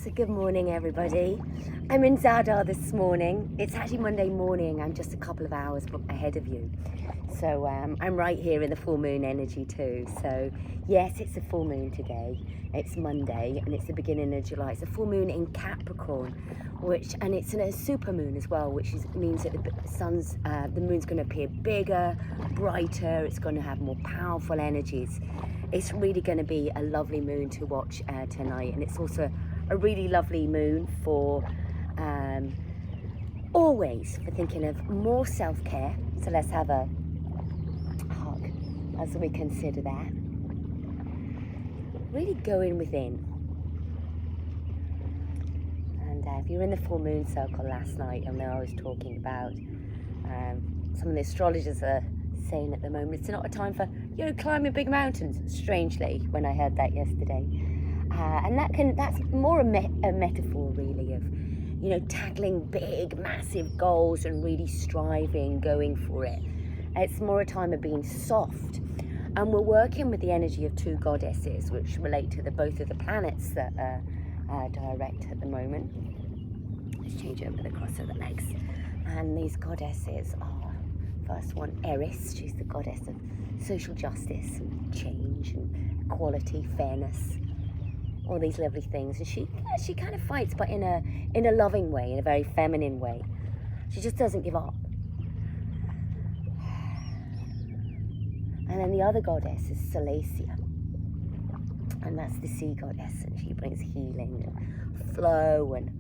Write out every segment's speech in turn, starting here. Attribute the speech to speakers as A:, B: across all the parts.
A: So good morning, everybody. I'm in Zadar this morning. It's actually Monday morning. I'm just a couple of hours ahead of you. So I'm right here in the full moon energy too. So yes, it's a full moon today. It's Monday and it's the beginning of July. It's a full moon in Capricorn, and it's a super moon as well, which means that the moon's going to appear bigger, brighter. It's going to have more powerful energies. It's really going to be a lovely moon to watch tonight, and it's also a really lovely moon for always for thinking of more self-care. So let's have a hug as we consider that. Really going within. And if you're in the full moon circle last night, I know I was talking about some of the astrologers are saying at the moment it's not a time for climbing big mountains, strangely, when I heard that yesterday. And that's more a metaphor really of tackling big massive goals and really striving, going for it. It's more a time of being soft, and we're working with the energy of two goddesses which relate to both of the planets that are direct at the moment. Let's change over the cross of the legs. And these goddesses are, first one, Eris. She's the goddess of social justice and change and equality, fairness, all these lovely things. And she kind of fights, but in a loving way, in a very feminine way. She just doesn't give up. And then the other goddess is Salacia, and that's the sea goddess, and she brings healing and flow and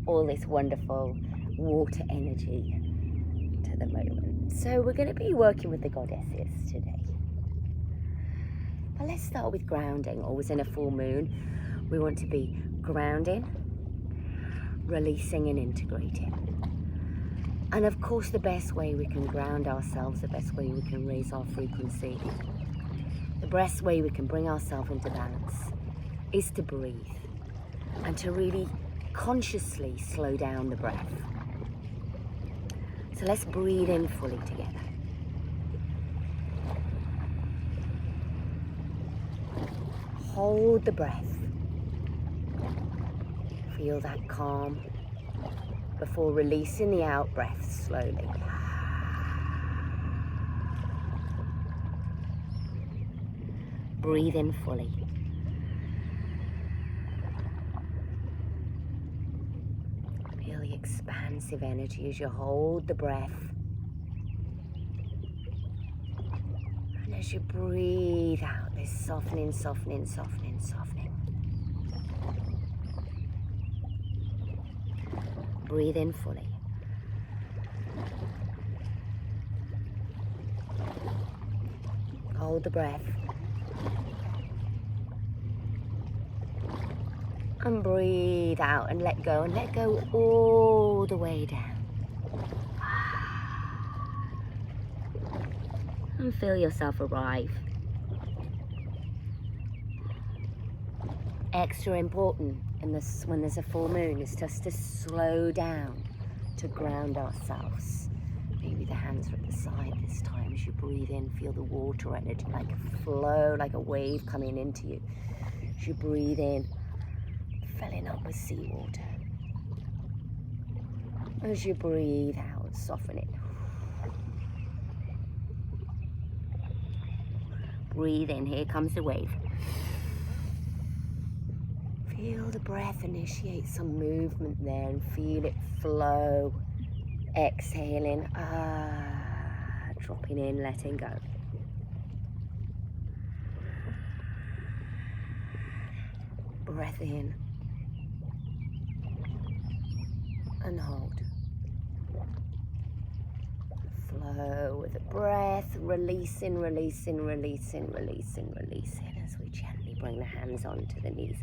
A: all this wonderful water energy to the moment. So we're going to be working with the goddesses today. But let's start with grounding. Always in a full moon, we want to be grounding, releasing and integrating. And of course, the best way we can ground ourselves, the best way we can raise our frequency, the best way we can bring ourselves into balance is to breathe and to really consciously slow down the breath. So let's breathe in fully together. Hold the breath. Feel that calm before releasing the out breath slowly. Breathe in fully. Feel the expansive energy as you hold the breath. And as you breathe out, this softening, softening, softening, softening. Breathe in fully. Hold the breath. And breathe out and let go all the way down. And feel yourself arrive. Extra important when there's a full moon is just to slow down, to ground ourselves. Maybe the hands are at the side this time. As you breathe in, feel the water energy like a flow, like a wave coming into you. As you breathe in, filling up with seawater. As you breathe out, soften it. Breathe in, here comes the wave. Feel the breath initiate some movement there and feel it flow. Exhaling, dropping in, letting go. Breath in and hold. Flow with the breath, releasing, releasing, releasing, releasing, releasing as we gently bring the hands onto the knees.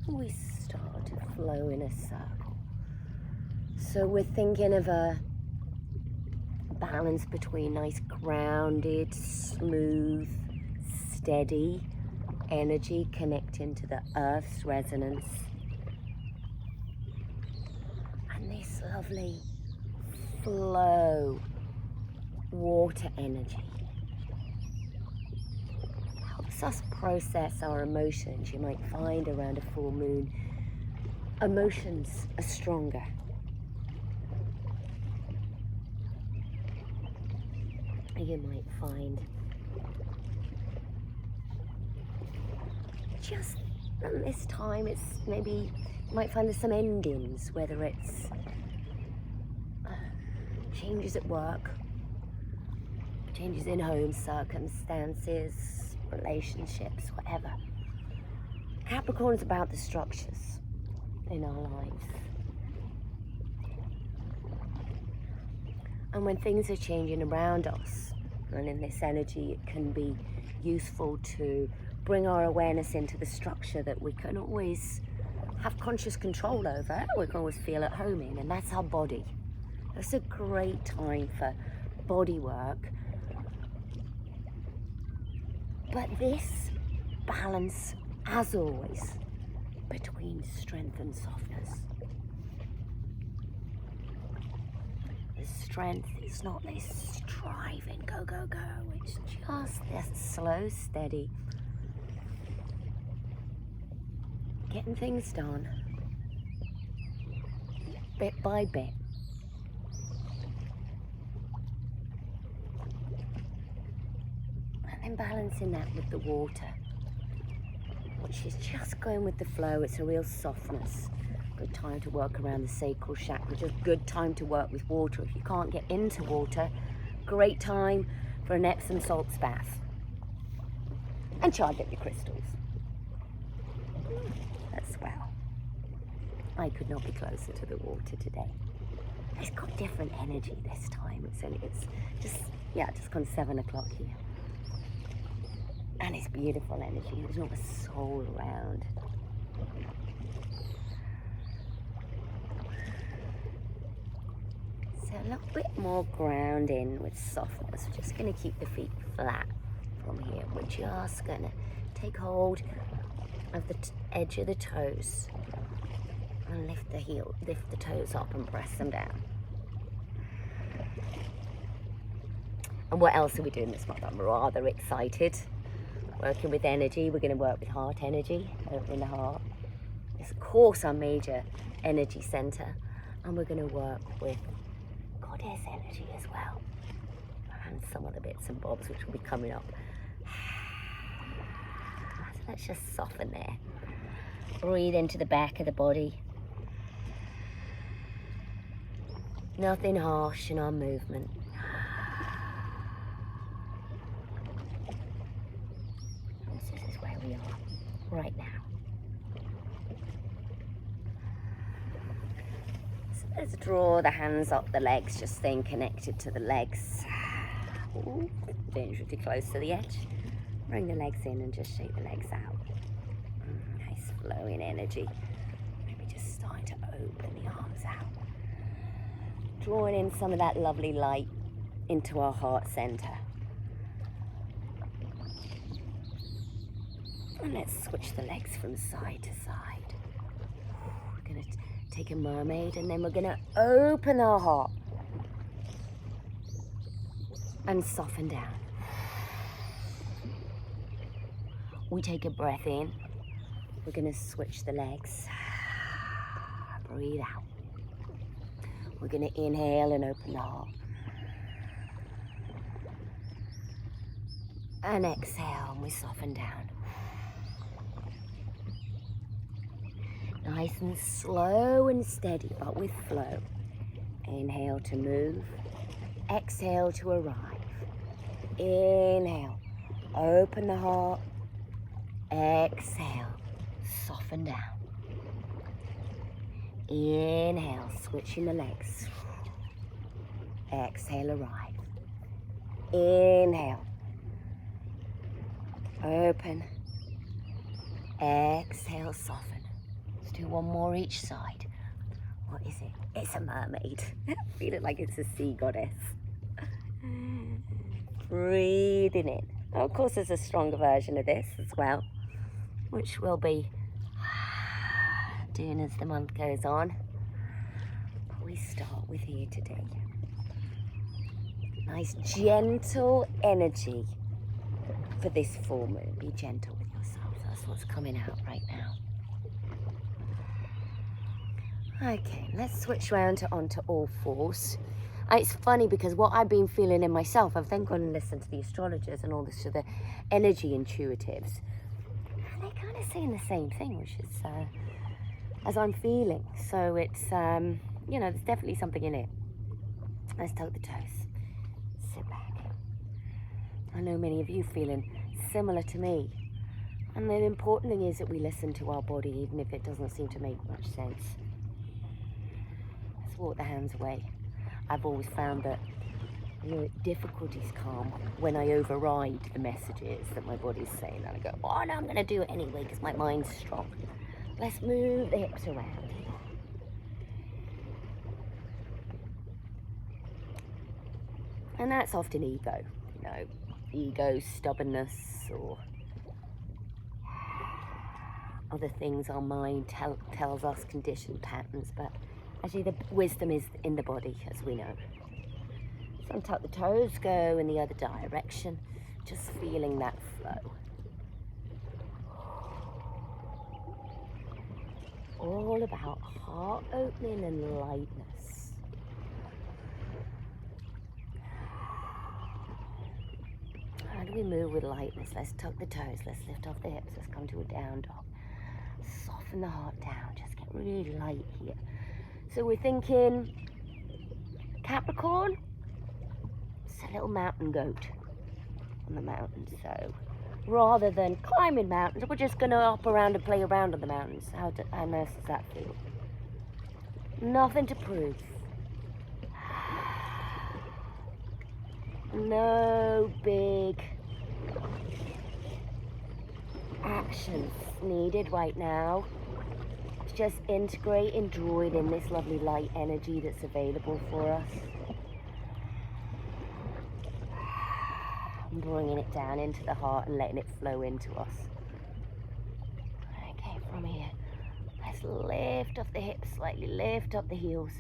A: And we start to flow in a circle. So we're thinking of a balance between nice grounded, smooth, steady energy connecting to the earth's resonance. And this lovely flow, water energy. Helps us process our emotions. You might find around a full moon emotions are stronger. You might find just this time it's maybe you might find there's some endings, whether it's changes at work, changes in home circumstances, relationships, whatever. Capricorn's about the structures in our lives. And when things are changing around us, and in this energy, it can be useful to bring our awareness into the structure that we can always have conscious control over, we can always feel at home in, and that's our body. It's a great time for body work. But this balance, as always, between strength and softness. The strength is not this striving, go, go, go. It's just this slow, steady, getting things done, bit by bit. And then balancing that with the water, which is just going with the flow. It's a real softness. Good time to work around the sacral chakra, just good time to work with water. If you can't get into water, great time for an Epsom salts bath. And charge up your crystals as well. I could not be closer to the water today. It's got different energy this time. It's just gone 7 o'clock here. And it's beautiful energy. There's not a soul around. So a little bit more grounding with softness. We're just going to keep the feet flat from here. We're just going to take hold of the edge of the toes and lift the toes up and press them down. And what else are we doing this month? I'm rather excited. Working with energy, we're going to work with heart energy, opening the heart. It's of course our major energy center, and we're going to work with goddess energy as well, and some other bits and bobs which will be coming up. So let's just soften there. Breathe into the back of the body. Nothing harsh in our movement. We are right now. So let's draw the hands up the legs, just staying connected to the legs. Ooh, dangerously close to the edge. Bring the legs in and just shake the legs out. Nice flowing energy. Maybe just starting to open the arms out. Drawing in some of that lovely light into our heart center. And let's switch the legs from side to side. We're going to take a mermaid, and then we're going to open our heart and soften down. We take a breath in. We're going to switch the legs. Breathe out. We're going to inhale and open the heart. And exhale, and we soften down. Nice and slow and steady, but with flow. Inhale to move. Exhale to arrive. Inhale. Open the heart. Exhale. Soften down. Inhale. Switching the legs. Exhale. Arrive. Inhale. Open. Exhale. Soften. Do one more each side. What is it? It's a mermaid. Feel it like it's a sea goddess. Breathing in. Oh, of course, there's a stronger version of this as well, which we'll be doing as the month goes on. But we start with here today. Nice, gentle energy for this full moon. Be gentle with yourself. That's what's coming out right now. Okay, let's switch round onto all fours. It's funny because what I've been feeling in myself, I've then gone and listened to the astrologers and all this, to the energy intuitives, and they're kind of saying the same thing, which is as I'm feeling. So it's, there's definitely something in it. Let's tuck the toes, sit back. I know many of you feeling similar to me. And the important thing is that we listen to our body, even if it doesn't seem to make much sense. Let's walk the hands away. I've always found that difficulties come when I override the messages that my body's saying, and I go, oh no, I'm going to do it anyway because my mind's strong. Let's move the hips around. And that's often ego, ego, stubbornness, or other things our mind tells us, conditioned patterns, but actually the wisdom is in the body, as we know. So untuck the toes, go in the other direction, just feeling that flow. All about heart opening and lightness. How do we move with lightness? Let's tuck the toes, let's lift off the hips, let's come to a down dog. Soften the heart down, just get really light here. So we're thinking Capricorn, it's a little mountain goat on the mountain. So rather than climbing mountains, we're just going to hop around and play around on the mountains. How nice does that feel? Nothing to prove. No big actions needed right now. Just integrate and join in this lovely light energy that's available for us. And bringing it down into the heart and letting it flow into us. Okay, from here, let's lift off the hips slightly, lift up the heels,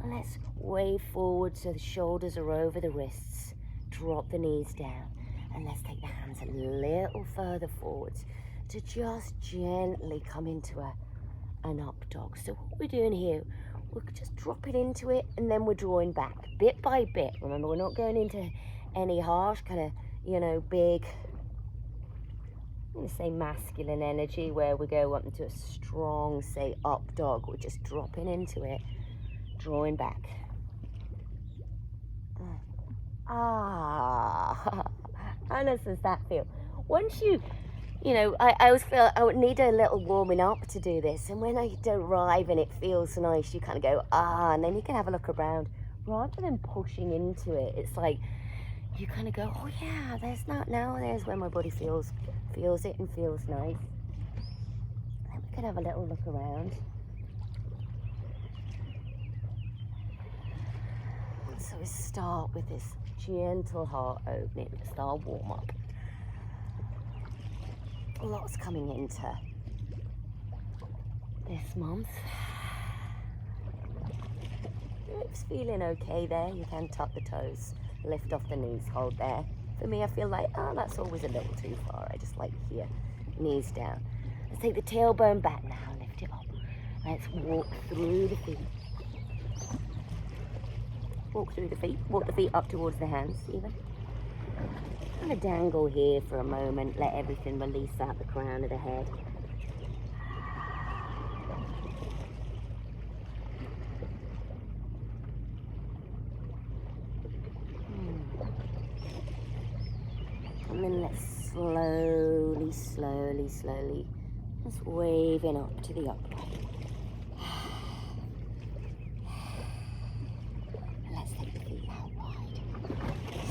A: and let's wave forward so the shoulders are over the wrists. Drop the knees down, and let's take the hands a little further forwards to just gently come into an up dog. So what we're doing here, we're just dropping into it, and then we're drawing back bit by bit. Remember, we're not going into any harsh kind of, big, I'm going to say masculine energy where we go up into a strong, say, up dog. We're just dropping into it, drawing back. How nice does that feel? Once I always feel I would need a little warming up to do this, and when I arrive and it feels nice, you kind of go, and then you can have a look around. Rather than pushing into it, it's like you kind of go, oh yeah, there's there's where my body feels it and feels nice. And then we can have a little look around. So we start with this gentle heart opening, just our warm up. Lots coming into this month. It's feeling okay there. You can tuck the toes, lift off the knees, hold there. For me, I feel like, that's always a little too far. I just like here, knees down. Let's take the tailbone back now, lift it up. Let's walk through the feet. Walk through the feet, walk the feet up towards the hands even. Kind of dangle here for a moment, let everything release out the crown of the head. And then let's slowly, just waving up to the upright.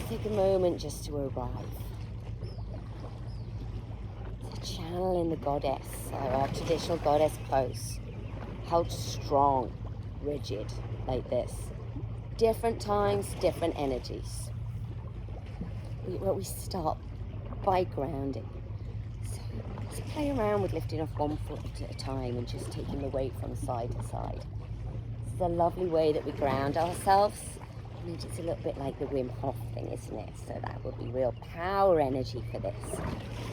A: Take a moment just to arrive. To channel in the goddess, our traditional goddess pose. Held strong, rigid, like this. Different times, different energies. We start by grounding. So let's play around with lifting off one foot at a time and just taking the weight from side to side. It's a lovely way that we ground ourselves. And it's a little bit like the Wim Hof thing, isn't it? So that would be real power energy for this.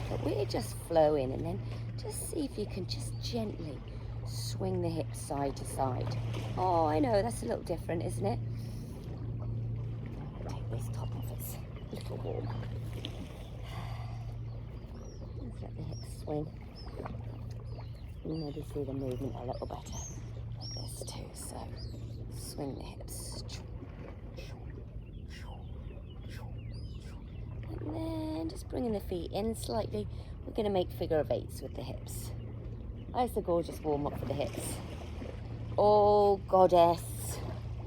A: But we're just flowing, and then just see if you can just gently swing the hips side to side. Oh, I know, that's a little different, isn't it? Take this top off, it's a little warm. Let's let the hips swing. Maybe see the movement a little better. Like this too, so swing the hips. And then just bringing the feet in slightly. We're going to make figure of eights with the hips. That's a gorgeous warm up for the hips. Oh, goddess,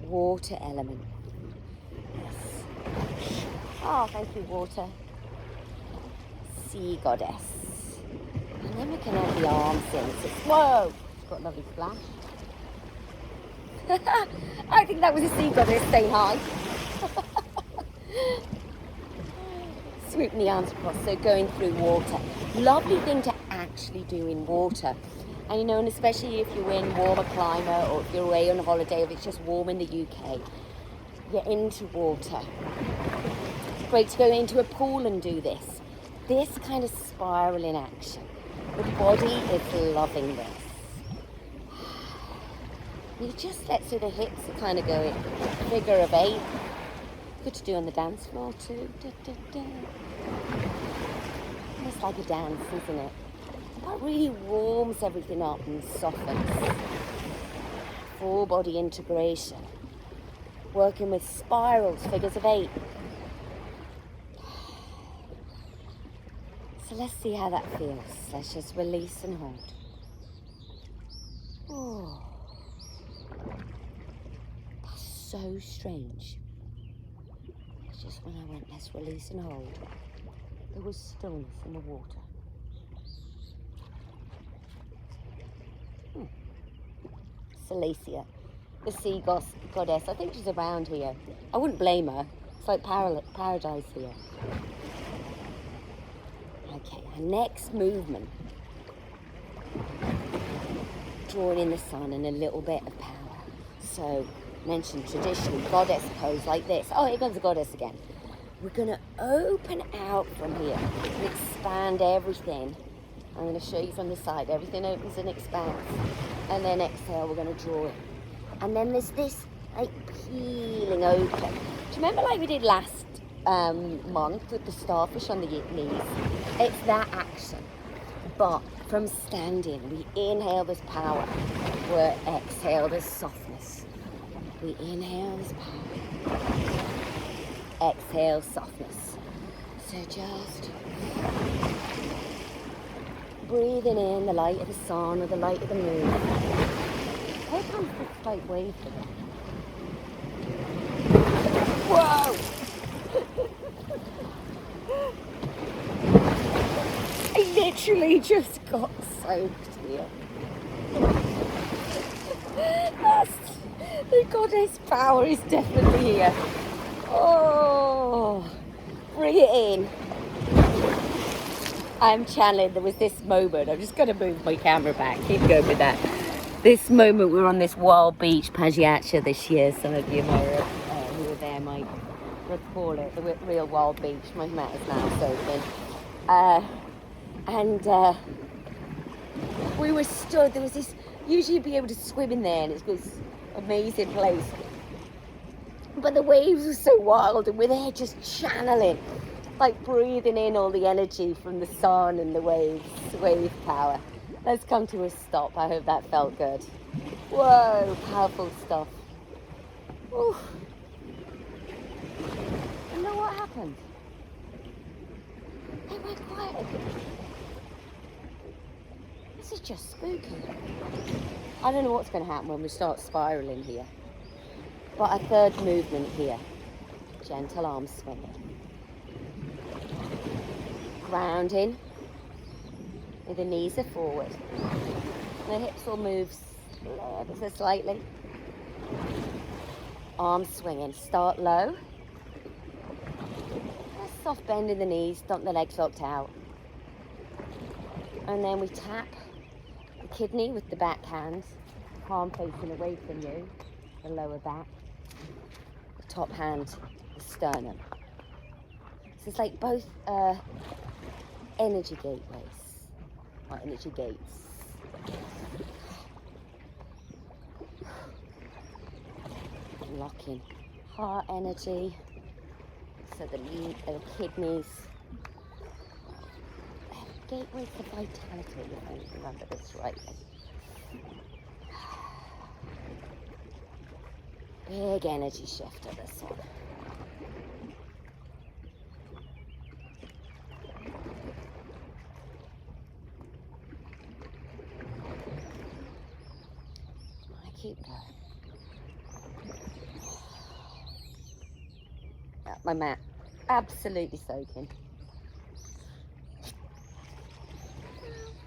A: water element. Yes. Oh, thank you, water. Sea goddess. And then we can add the arms in. So, whoa! It's got a lovely splash. I think that was a sea goddess saying hi. Swooping the arms across, so going through water. Lovely thing to actually do in water. And you know, and especially if you're in warmer climate or if you're away on holiday, if it's just warm in the UK, you're into water. Great to go into a pool and do this. This kind of spiraling action. The body is loving this. You just let so the hips are kind of going figure of eight. Good to do on the dance floor too. Da, da, da. Almost like a dance, isn't it? That really warms everything up and softens. Full body integration. Working with spirals, figures of eight. So let's see how that feels. Let's just release and hold. Oh, that's so strange. It's just when I went, let's release and hold, there was stillness in the water. Salacia, the sea goddess. I think she's around here. I wouldn't blame her. It's like paradise here. Okay, our next movement. Drawing in the sun and a little bit of power. So, mentioned traditional goddess pose like this. Oh, here comes the goddess again. We're going to open out from here and expand everything. I'm going to show you from the side. Everything opens and expands. And then exhale, we're going to draw it. And then there's this like peeling open. Do you remember like we did last month with the starfish on the knees? It's that action. But from standing, we inhale this power. We exhale this softness. We inhale this power. Exhale softness. So just breathing in the light of the sun or the light of the moon. Here comes this slight wave for them. Whoa! I literally just got soaked here. The goddess power is definitely here. Oh, bring it in. I'm channeling, there was this moment, I'm just going to move my camera back, keep going with that. This moment, we were on this wild beach, Pagliaccia this year, some of you might, who were there might recall it, the real wild beach, my mat is now soaking. We were stood, there was this, usually you'd be able to swim in there and it was an amazing place. But the waves were so wild and we're there just channeling. Like breathing in all the energy from the sun and the waves, wave power. Let's come to a stop. I hope that felt good. Whoa, powerful stuff. Ooh. You know what happened? It went quiet again. This is just spooky. I don't know what's going to happen when we start spiraling here. But a third movement here. Gentle arm swinging. Grounding, with the knees are forward. The hips will move ever so slightly. Arms swinging. Start low. A soft bend in the knees, don't the legs locked out. And then we tap the kidney with the back hand, palm facing away from you, the lower back. The top hand, the sternum. So it's like both energy gateways, or energy gates. Unlocking heart energy, so the kidneys, gateway to vitality, if I remember this right. Big energy shifter, this one. I keep going. My mat, absolutely soaking.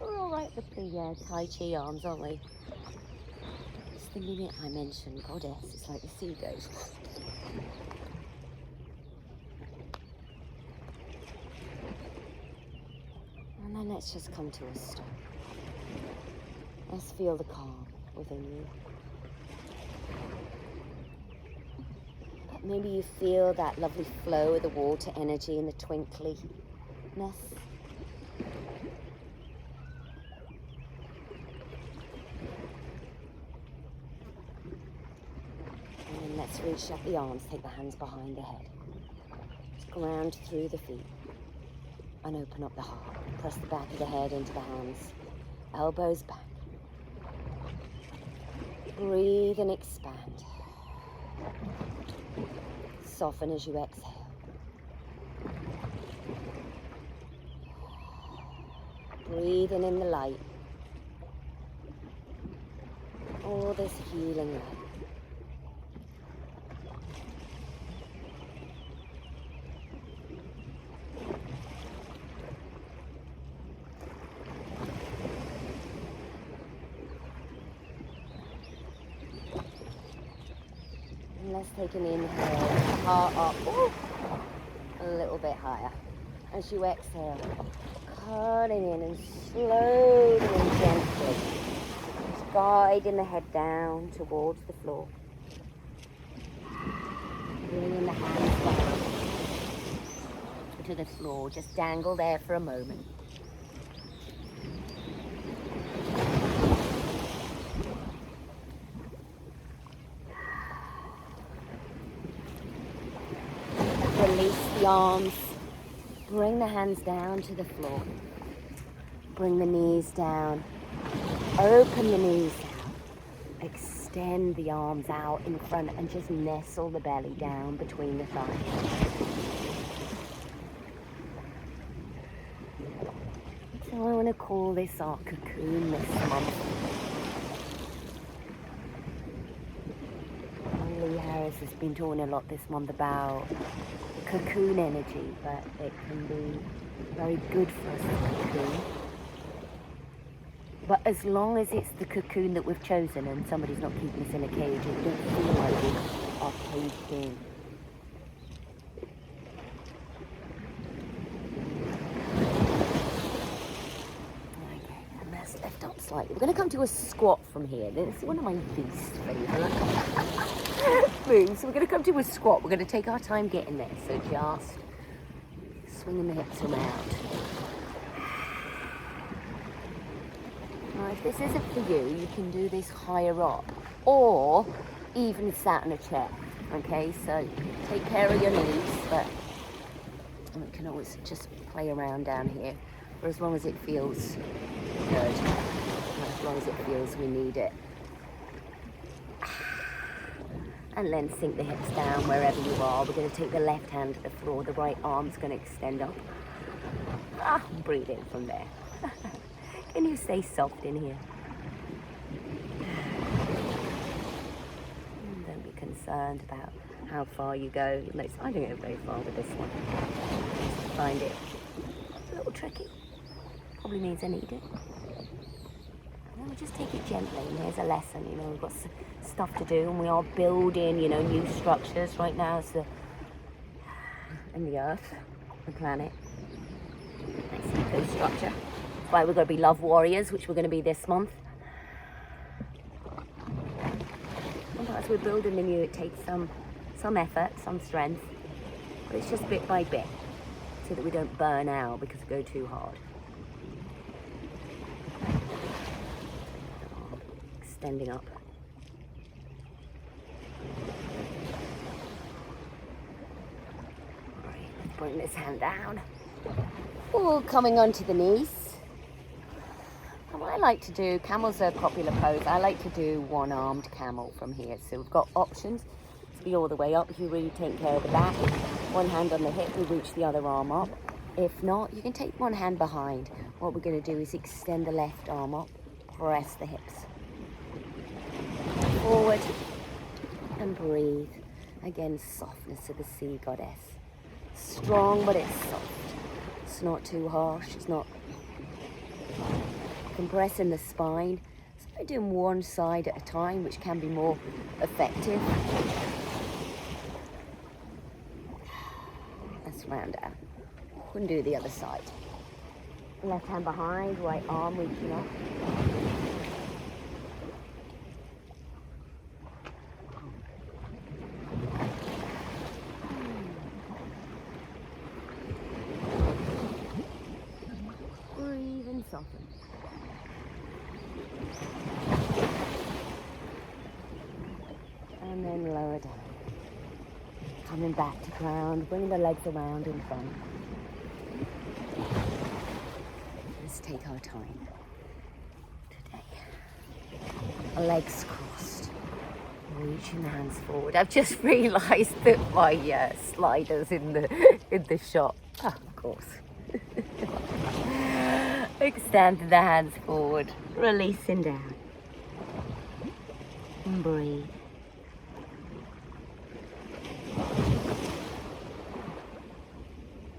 A: We're all right with the Tai Chi arms, aren't we? It's the minute I mention goddess, it's like the sea goes. And then let's just come to a stop. Let's feel the calm within you. But maybe you feel that lovely flow of the water energy and the twinkliness. Let's reach up the arms, take the hands behind the head. Just ground through the feet and open up the heart. Press the back of the head into the hands, elbows back. Breathe and expand. Soften as you exhale. Breathing in the light. All this healing light. Let's take an inhale, heart up, ooh, a little bit higher. As you exhale, cutting in and slowly and gently, just guiding the head down towards the floor. Bringing the hands down to the floor, just dangle there for a moment. Release the arms, bring the hands down to the floor, bring the knees down, open the knees out, extend the arms out in front and just nestle the belly down between the thighs. So I want to call this our cocoon this month. Lee Harris has been talking a lot this month about cocoon energy, but it can be very good for us to cocoon. But as long as it's the cocoon that we've chosen and somebody's not keeping us in a cage, it don't feel like we are caged in. Okay, and let's lift up slightly. We're going to come to a squat from here. This is one of my least favourite moves. So we're going to come to a squat. We're going to take our time getting there. So just swinging the hips around. Now, if this isn't for you, you can do this higher up or even sat in a chair. Okay, so take care of your knees, but we can always just play around down here for as long as it feels good, as long as it feels we need it. And then sink the hips down wherever you are. We're going to take the left hand to the floor. The right arm's going to extend up. Breathe in from there. Can you stay soft in here? Don't be concerned about how far you go. I don't go very far with this one. I find it a little tricky. Probably means I need it. And then we just take it gently. And here's a lesson. You know, we've got stuff to do, and we are building, you know, new structures right now. It's in the earth, the planet. Nice eco structure. That's why we're going to be love warriors, which we're going to be this month. And as we're building the new, it takes some effort, some strength, but it's just bit by bit, so that we don't burn out because we go too hard. Extending up. bring this hand down. All coming onto the knees. And what I like to do, camel's a popular pose. I like to do one-armed camel from here. So we've got options to be all the way up. If you really take care of the back, one hand on the hip, we reach the other arm up. If not, you can take one hand behind. What we're going to do is extend the left arm up, press the hips forward, and breathe. Again, softness of the sea goddess. Strong, but it's soft. It's not too harsh. It's not compressing the spine. So we're doing one side at a time, which can be more effective. Let's round out. And do the other side. Left hand behind, right arm reaching up. Breathe and soften. And then lower down. Coming back to ground, bring the legs around in front. Let's take our time today. Legs crossed, reaching the hands forward. I've just realised that my slider's in the shot. Oh, of course. Extend the hands forward, releasing down. And breathe.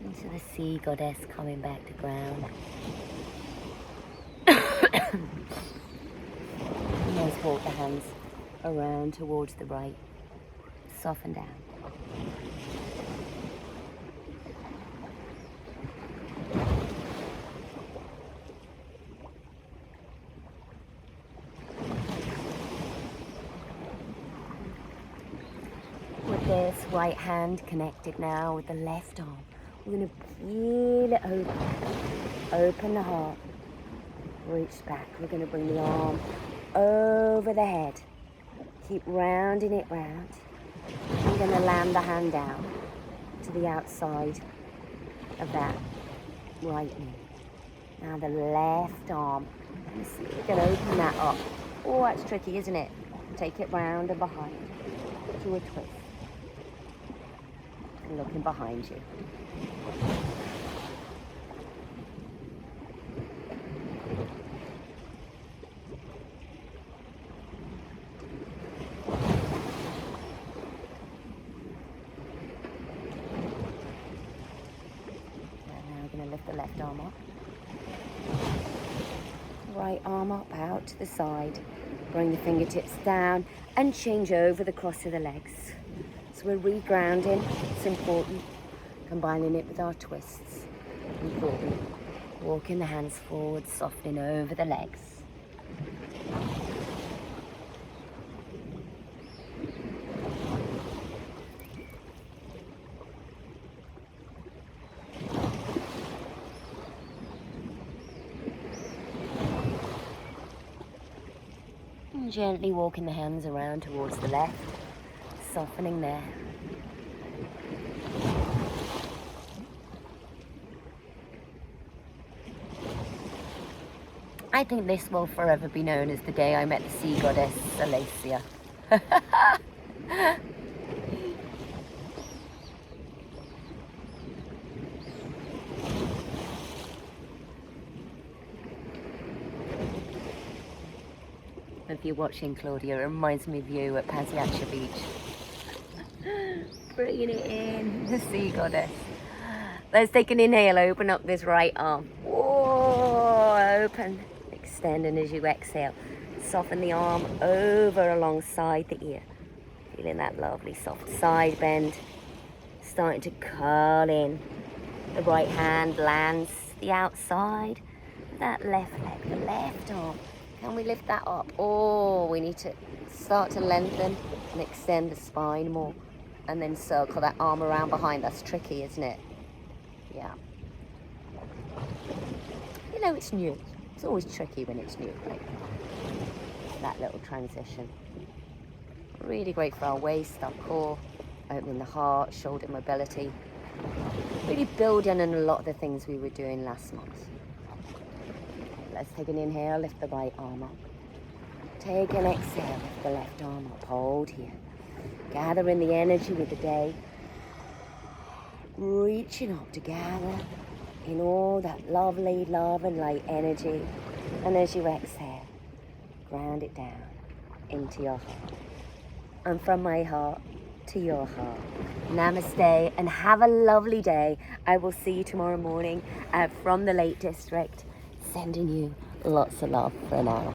A: Into the sea goddess coming back to ground. And let's walk the hands around towards the right. Soften down. With this right hand connected now with the left arm, we're going to peel it open. Open the heart. Reach back. We're going to bring the arm over the head. Keep rounding it round. I'm going to land the hand down to the outside of that right knee. Now the left arm. Let's see if we can open that up. Oh, that's tricky, isn't it? Take it round and behind to a twist. And looking behind you. Lift the left arm up. Right arm up out to the side. Bring the fingertips down and change over the cross of the legs. So we're regrounding. It's important. Combining it with our twists. Important. Walking the hands forward, softening over the legs. Gently walking the hands around towards the left, softening there. I think this will forever be known as the day I met the sea goddess, Alacia. If you're watching, Claudia, it reminds me of you at Pazienza Beach. Bringing it in, the sea goddess. Let's take an inhale, open up this right arm. Whoa, open, extending as you exhale. Soften the arm over alongside the ear. Feeling that lovely soft side bend. Starting to curl in. The right hand lands the outside. That left leg, the left arm. Can we lift that up? Oh, we need to start to lengthen and extend the spine more. And then circle that arm around behind. That's tricky, isn't it? Yeah. You know, it's new. It's always tricky when it's new, right? That little transition. Really great for our waist, our core, opening the heart, shoulder mobility. really building on a lot of the things we were doing last month. Let's take an inhale, lift the right arm up. Take an exhale, lift the left arm up, hold here. Gather in the energy with the day. Reaching up to gather in all that lovely love and light energy. And as you exhale, ground it down into your heart. And from my heart to your heart. Namaste and have a lovely day. I will see you tomorrow morning from the Lake District. Sending you lots of love for now.